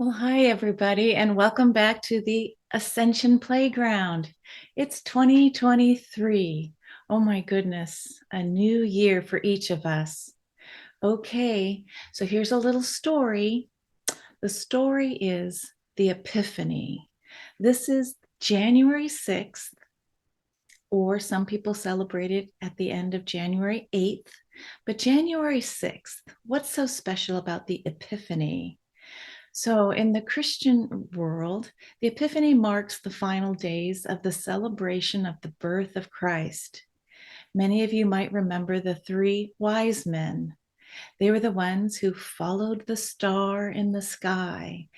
Well, hi, everybody, and welcome back to the Ascension Playground. It's 2023. Oh, my goodness, a new year for each of us. Okay, so here's a little story. The story is the Epiphany. This is January 6th, or some people celebrate it at the end of January 8th. But January 6th, what's so special about the Epiphany? So, in the Christian world, the Epiphany marks the final days of the celebration of the birth of Christ. Many of you might remember the three wise men. They were the ones who followed the star in the sky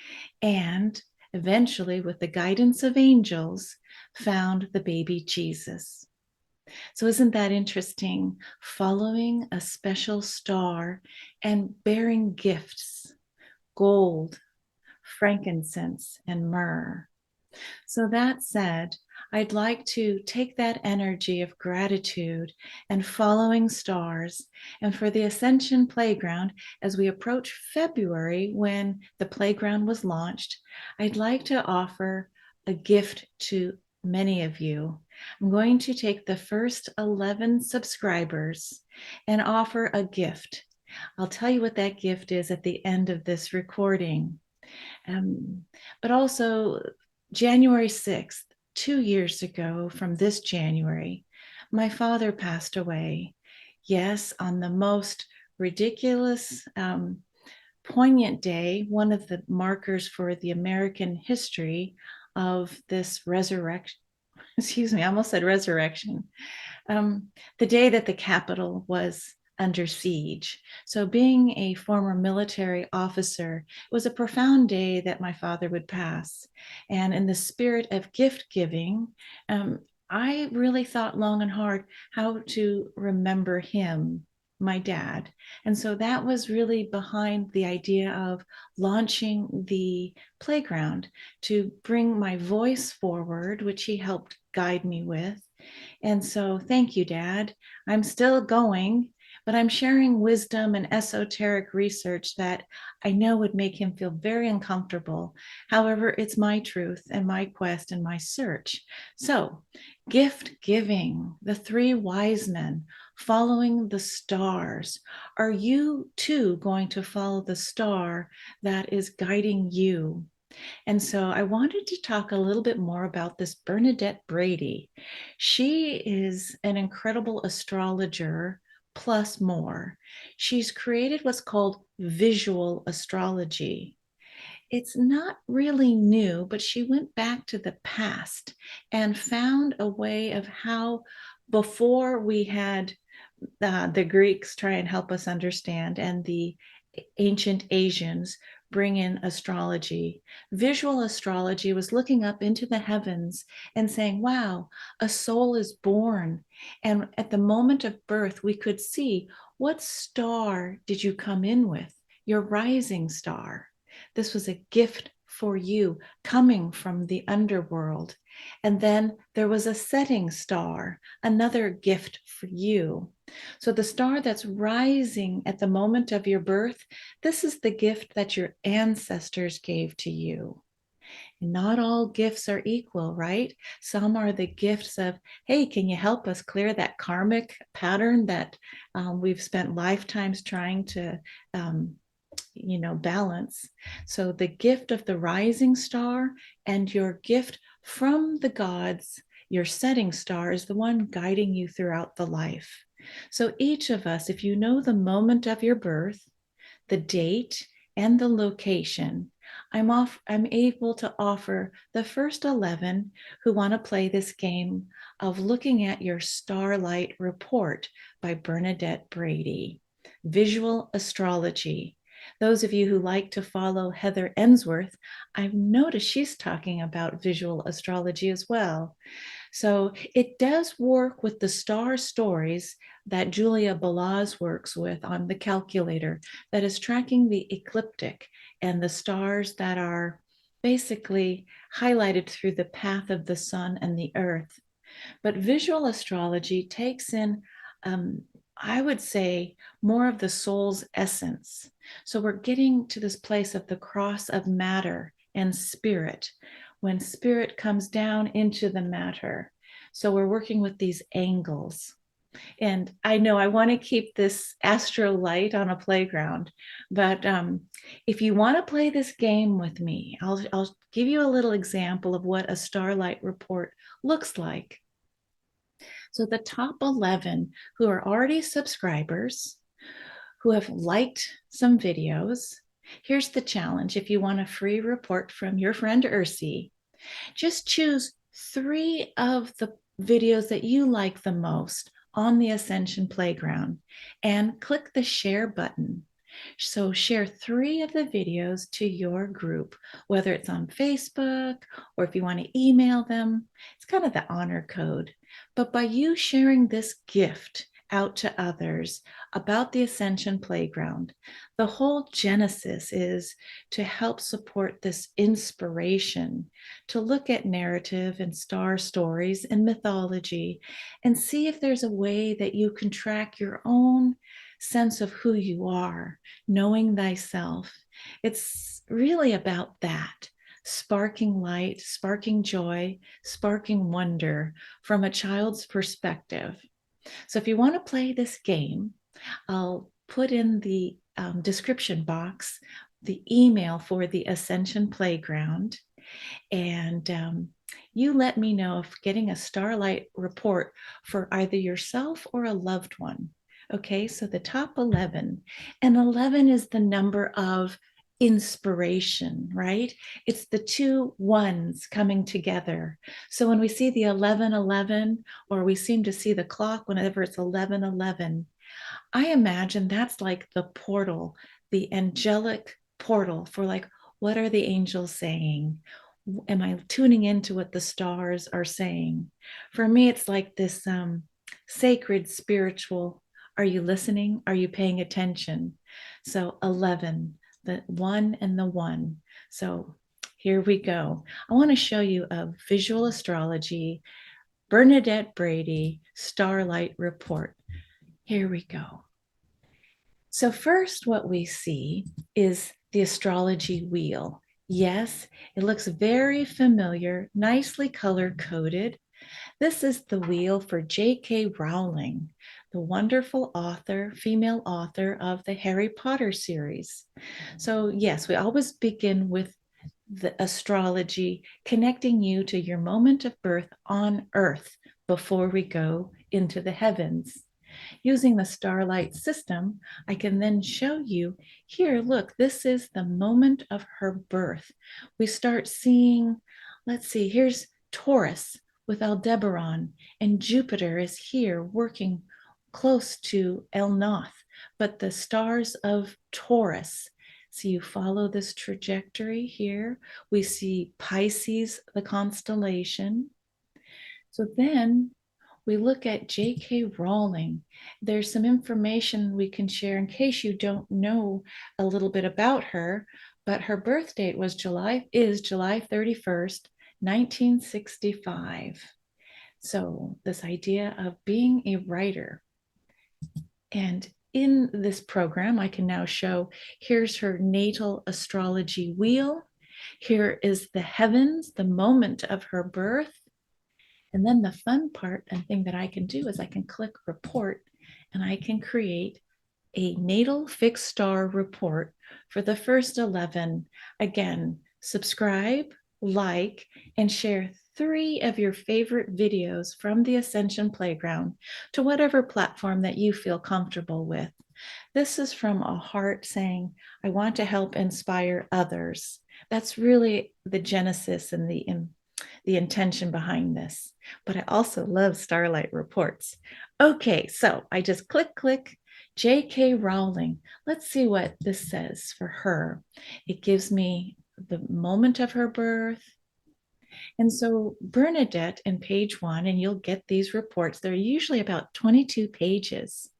and eventually, with the guidance of angels, found the baby Jesus. So, isn't that interesting? Following a special star and bearing gifts, gold, frankincense, and myrrh. So, that said, I'd like to take that energy of gratitude and following stars, and for the Ascension Playground, as we approach February when the playground was launched, I'd like to offer a gift to many of you. I'm going to take the first 11 subscribers and offer a gift. I'll tell you what that gift is at the end of this recording. Um, but also, January 6th, 2 years ago from this January, my father passed away. Yes, on the most ridiculous, poignant day, one of the markers for the American history of this resurrection. Excuse me, I almost said resurrection. The day that the Capitol was under siege. So, being a former military officer, it was a profound day that my father would pass. And in the spirit of gift giving, I really thought long and hard how to remember him, my dad. And so that was really behind the idea of launching the playground to bring my voice forward, which he helped guide me with. And so, thank you, Dad. I'm still going, but I'm sharing wisdom and esoteric research that I know would make him feel very uncomfortable. However, it's my truth and my quest and my search. So, gift giving, the three wise men following the stars. Are you too going to follow the star that is guiding you? And so I wanted to talk a little bit more about this Bernadette Brady. She is an incredible astrologer plus more. She's created what's called visual astrology. It's not really new, but she went back to the past and found a way of how, before we had the Greeks try and help us understand, and the ancient Asians bring in astrology. Visual astrology was looking up into the heavens and saying, wow, a soul is born. And at the moment of birth, we could see, what star did you come in with? Your rising star. This was a gift for you coming from the underworld. And then there was a setting star, another gift for you. So the star that's rising at the moment of your birth, this is the gift that your ancestors gave to you. And not all gifts are equal, right? Some are the gifts of, hey, can you help us clear that karmic pattern that we've spent lifetimes trying to balance. So the gift of the rising star and your gift from the gods, your setting star, is the one guiding you throughout the life. So each of us, if you know the moment of your birth, the date, and the location, I'm able to offer the first 11 who want to play this game of looking at your Starlight Report by Bernadette Brady. Visual astrology. Those of you who like to follow Heather Ensworth, I've noticed she's talking about visual astrology as well. So it does work with the star stories that Julia Balaz works with on the calculator, that is tracking the ecliptic and the stars that are basically highlighted through the path of the sun and the earth. But visual astrology takes in I would say more of the soul's essence. So we're getting to this place of the cross of matter and spirit, when spirit comes down into the matter. So we're working with these angles. And I know I want to keep this astro light on a playground, but if you want to play this game with me, I'll give you a little example of what a starlight report looks like. So the top 11 who are already subscribers, who have liked some videos, here's the challenge. If you want a free report from your friend Ursie, just choose 3 of the videos that you like the most on the Ascension Playground and click the share button. So share 3 of the videos to your group, whether it's on Facebook or if you want to email them. It's kind of the honor code. But by you sharing this gift out to others about the Ascension Playground, the whole genesis is to help support this inspiration to look at narrative and star stories and mythology and see if there's a way that you can track your own sense of who you are, knowing thyself. It's really about that, sparking light, sparking joy, sparking wonder from a child's perspective. So if you want to play this game, I'll put in the description box the email for the Ascension Playground. And you let me know if getting a starlight report for either yourself or a loved one. Okay, so the top 11, and 11 is the number of inspiration, right? It's the 2 ones coming together. So when we see the 1111, or we seem to see the clock whenever it's 1111, I imagine that's like the portal, the angelic portal for like, what are the angels saying? Am I tuning into what the stars are saying? For me, it's like this sacred spiritual. Are you listening? Are you paying attention? So 11, the 1 and the 1. So here we go. I want to show you a visual astrology Bernadette Brady Starlight report. Here we go. So, first, what we see is the astrology wheel. Yes, it looks very familiar, nicely color coded. This is the wheel for J.K. Rowling, the wonderful author, female author of the Harry Potter series. So, yes, we always begin with the astrology, connecting you to your moment of birth on Earth before we go into the heavens. Using the starlight system, I can then show you here, look, this is the moment of her birth. We start seeing, let's see, here's Taurus with Aldebaran, and Jupiter is here working close to El Noth, but the stars of Taurus. So you follow this trajectory here. We see Pisces, the constellation. So then we look at J.K. Rowling. There's some information we can share in case you don't know a little bit about her, but her birth date is July 31st, 1965. So this idea of being a writer. And in this program, I can now show here's her natal astrology wheel. Here is the heavens, the moment of her birth. And then the fun part and thing that I can do is I can click report and I can create a natal fixed star report for the first 11. Again, subscribe, like, and share 3 of your favorite videos from the Ascension Playground to whatever platform that you feel comfortable with. This is from a heart saying, I want to help inspire others. That's really the genesis and the intention behind this. But I also love starlight reports. Okay, so I just click, J.K. Rowling. Let's see what this says for her. It gives me the moment of her birth. And so Bernadette in page 1, and you'll get these reports. They're usually about 22 pages.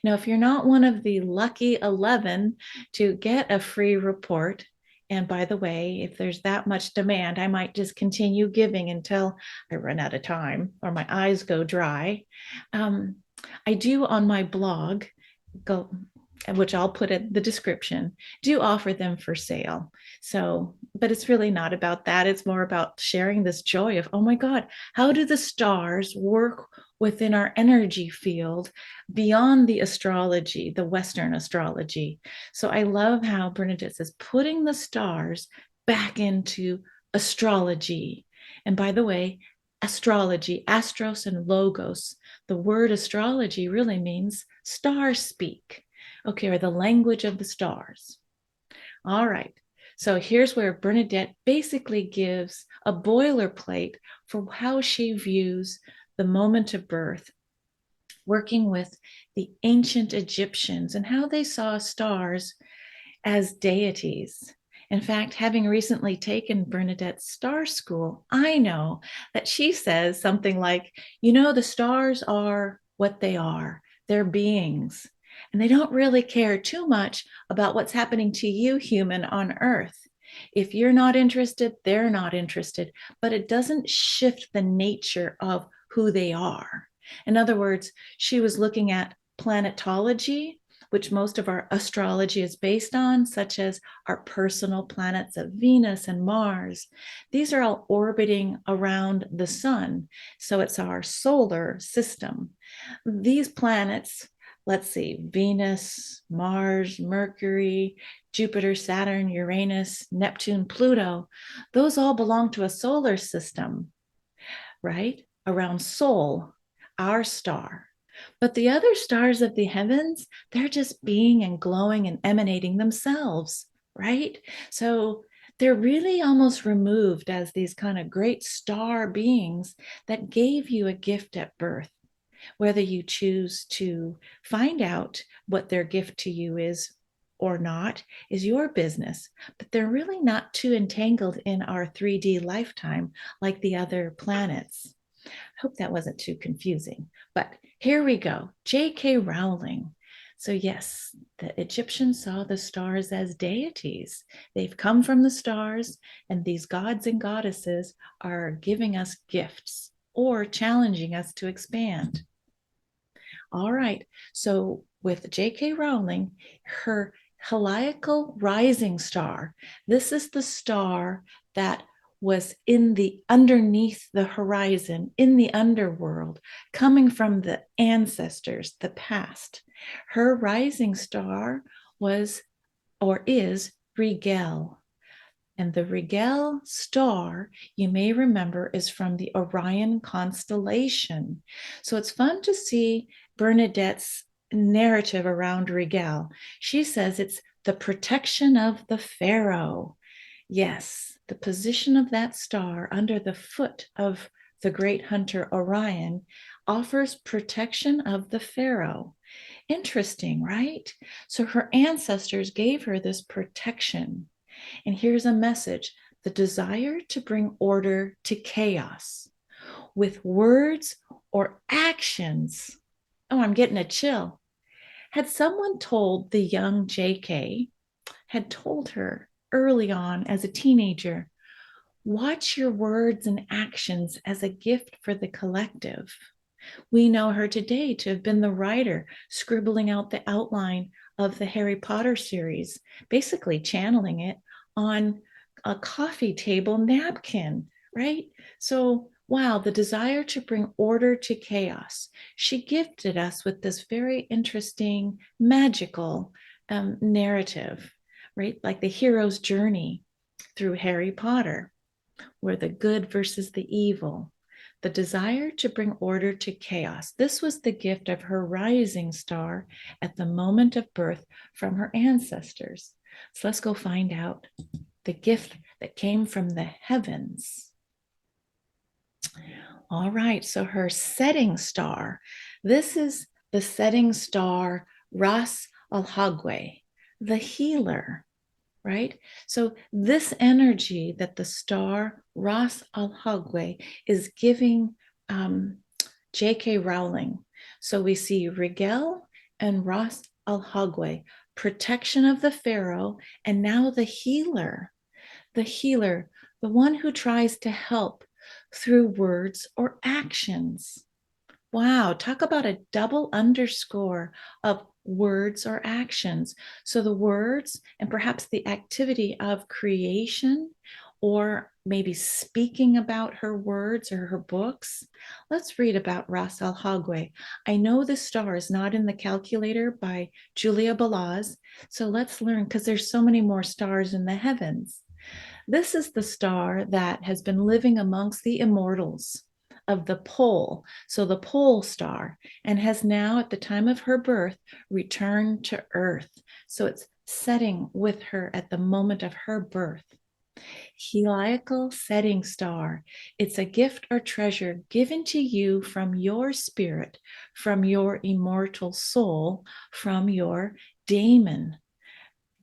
Now, if you're not one of the lucky 11 to get a free report, and by the way, if there's that much demand, I might just continue giving until I run out of time or my eyes go dry. I do on my blog, go, which I'll put in the description, do offer them for sale. So, but it's really not about that. It's more about sharing this joy of, oh my God, how do the stars work within our energy field beyond the astrology, the Western astrology? So I love how Bernadette says putting the stars back into astrology. And by the way, astrology, astros and logos, the word astrology really means star speak, okay, or the language of the stars. All right. So here's where Bernadette basically gives a boilerplate for how she views the moment of birth, working with the ancient Egyptians and how they saw stars as deities. In fact, having recently taken Bernadette's star school, I know that she says something like, the stars are what they are, they're beings, and they don't really care too much about what's happening to you, human, on Earth. If you're not interested, they're not interested, but it doesn't shift the nature of who they are. In other words, she was looking at planetology, which most of our astrology is based on, such as our personal planets of Venus and Mars. These are all orbiting around the sun. So it's our solar system. These planets, let's see, Venus, Mars, Mercury, Jupiter, Saturn, Uranus, Neptune, Pluto, those all belong to a solar system, right? Around Sol, our star. But the other stars of the heavens, they're just being and glowing and emanating themselves, right? So they're really almost removed as these kind of great star beings that gave you a gift at birth. Whether you choose to find out what their gift to you is or not is your business, but they're really not too entangled in our 3D lifetime like the other planets. I hope that wasn't too confusing, but here we go. J.K. Rowling. So, yes, the Egyptians saw the stars as deities. They've come from the stars, and these gods and goddesses are giving us gifts or challenging us to expand. All right. So, with J.K. Rowling, her heliacal rising star, this is the star that was in the underneath the horizon in the underworld, coming from the ancestors, the past. Her rising star was or is Rigel. And the Rigel star, you may remember, is from the Orion constellation. So it's fun to see Bernadette's narrative around Rigel. She says it's the protection of the pharaoh. Yes, the position of that star under the foot of the great hunter Orion offers protection of the pharaoh. Interesting, right? So her ancestors gave her this protection. And here's a message: the desire to bring order to chaos with words or actions. Oh, I'm getting a chill. Had someone told the young JK, had told her early on as a teenager, watch your words and actions as a gift for the collective. We know her today to have been the writer scribbling out the outline of the Harry Potter series, basically channeling it on a coffee table napkin, right? So, wow, the desire to bring order to chaos. She gifted us with this very interesting, magical narrative, right? Like the hero's journey through Harry Potter, where the good versus the evil, the desire to bring order to chaos. This was the gift of her rising star at the moment of birth from her ancestors. So let's go find out the gift that came from the heavens. All right, so her setting star. This is the setting star Ras Al Hagwe, the healer, right? So this energy that the star Ras Al Hagwe is giving J.K. Rowling. So we see Rigel and Ras Al Hagwe, protection of the pharaoh, and now the healer, the one who tries to help through words or actions. Wow, talk about a double underscore of words or actions. So the words and perhaps the activity of creation, or maybe speaking about her words or her books. Let's read about Ras Al Hagwe. I know the star is not in the calculator by Julia Balaz. So let's learn because there's so many more stars in the heavens. This is the star that has been living amongst the immortals of the pole, so the pole star, and has now, at the time of her birth, returned to Earth. So it's setting with her at the moment of her birth. Heliacal setting star. It's a gift or treasure given to you from your spirit, from your immortal soul, from your daemon.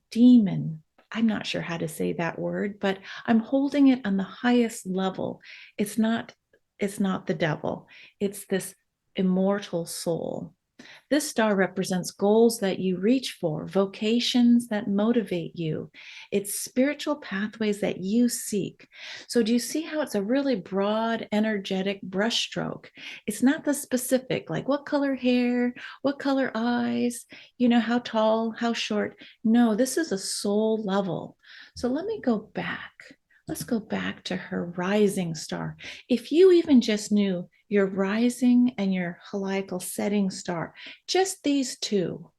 Demon. I'm not sure how to say that word, but I'm holding it on the highest level. It's not the devil. It's this immortal soul. This star represents goals that you reach for, vocations that motivate you. It's spiritual pathways that you seek. So, do you see how it's a really broad, energetic brushstroke? It's not the specific, like what color hair, what color eyes, how tall, how short. No, this is a soul level. So, let me go back. Let's go back to her rising star. If you even just knew your rising and your heliacal setting star, just these two.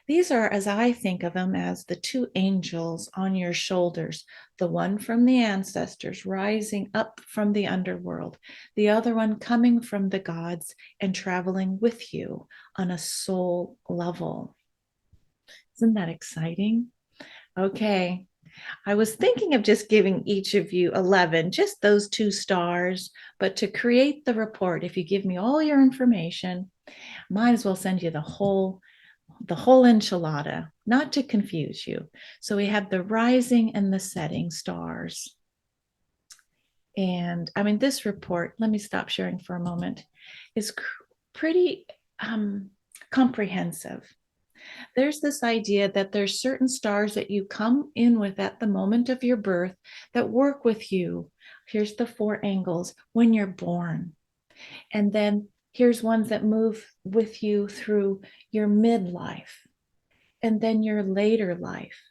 These are, as I think of them, as the two angels on your shoulders, the one from the ancestors rising up from the underworld, the other one coming from the gods and traveling with you on a soul level. Isn't that exciting? Okay. I was thinking of just giving each of you 11, just those two stars, but to create the report, if you give me all your information, might as well send you the whole enchilada, not to confuse you. So we have the rising and the setting stars. And I mean, this report, let me stop sharing for a moment, is pretty comprehensive. There's this idea that there's certain stars that you come in with at the moment of your birth that work with you. Here's the four angles when you're born. And then here's ones that move with you through your midlife and then your later life.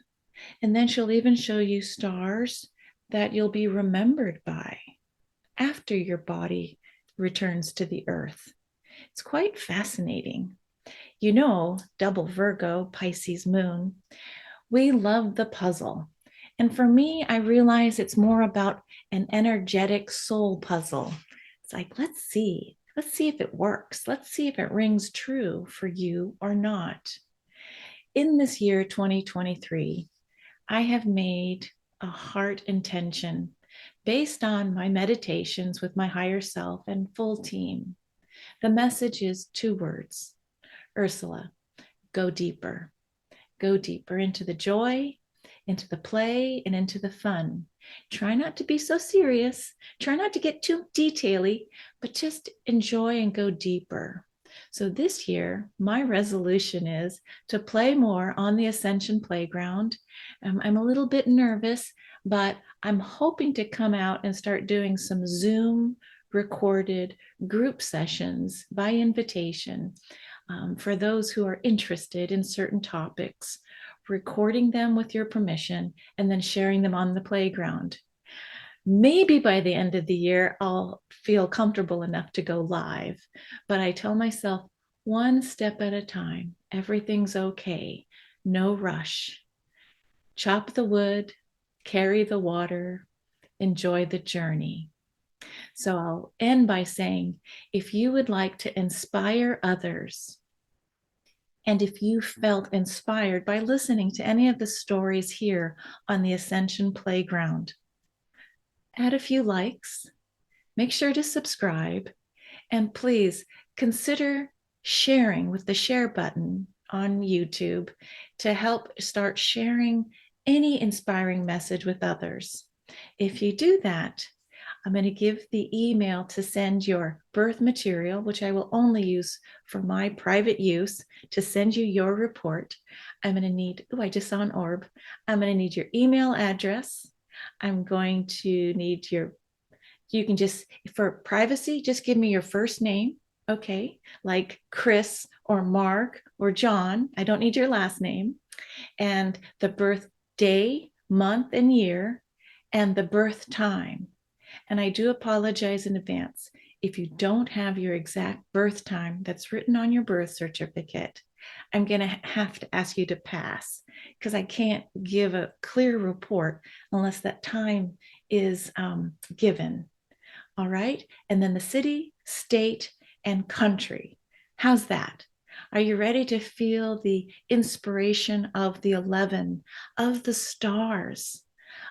And then she'll even show you stars that you'll be remembered by after your body returns to the earth. It's quite fascinating. Double Virgo, Pisces moon, we love the puzzle. And for me, I realize it's more about an energetic soul puzzle. It's like, let's see. Let's see if it works. Let's see if it rings true for you or not. In this year, 2023, I have made a heart intention based on my meditations with my higher self and full team. The message is two words: Ursula, go deeper. Go deeper into the joy, into the play, and into the fun. Try not to be so serious. Try not to get too detaily, but just enjoy and go deeper. So this year, my resolution is to play more on the Ascension Playground. I'm a little bit nervous, but I'm hoping to come out and start doing some Zoom recorded group sessions by invitation for those who are interested in certain topics, recording them with your permission, and then sharing them on the playground. Maybe by the end of the year, I'll feel comfortable enough to go live, but I tell myself one step at a time, everything's okay, no rush. Chop the wood, carry the water, enjoy the journey. So I'll end by saying, if you would like to inspire others, and if you felt inspired by listening to any of the stories here on the Ascension Playground, add a few likes, make sure to subscribe, and please consider sharing with the share button on YouTube to help start sharing any inspiring message with others. If you do that, I'm going to give the email to send your birth material, which I will only use for my private use, to send you your report. I'm going to need, I just saw an orb. I'm going to need your email address. I'm going to need you can just, for privacy, just give me your first name Okay, like Chris or Mark or John. I don't need your last name. And the birth day, month, and year, and the birth time. And I do apologize in advance if you don't have your exact birth time that's written on your birth certificate. I'm going to have to ask you to pass because I can't give a clear report unless that time is given. All right. And then the city, state, and country. How's that? Are you ready to feel the inspiration of the 11, of the stars,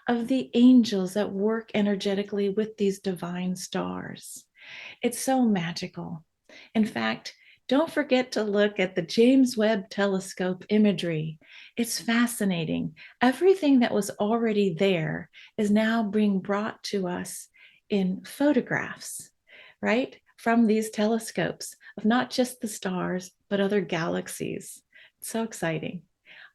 of the angels that work energetically with these divine stars? It's so magical. In fact, don't forget to look at the James Webb Telescope imagery. It's fascinating. Everything that was already there is now being brought to us in photographs, right? From these telescopes of not just the stars, but other galaxies. It's so exciting.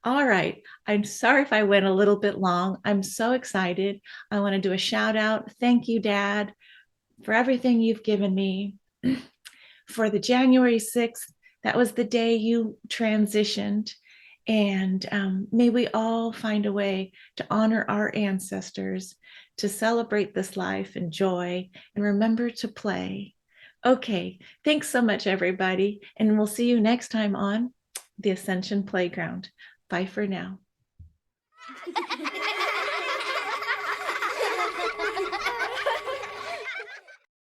All right. I'm sorry if I went a little bit long. I'm so excited. I want to do a shout out. Thank you, Dad, for everything you've given me. For the January 6th, that was the day you transitioned. And may we all find a way to honor our ancestors, to celebrate this life and joy, and remember to play. Okay, thanks so much, everybody. And we'll see you next time on the Ascension Playground. Bye for now.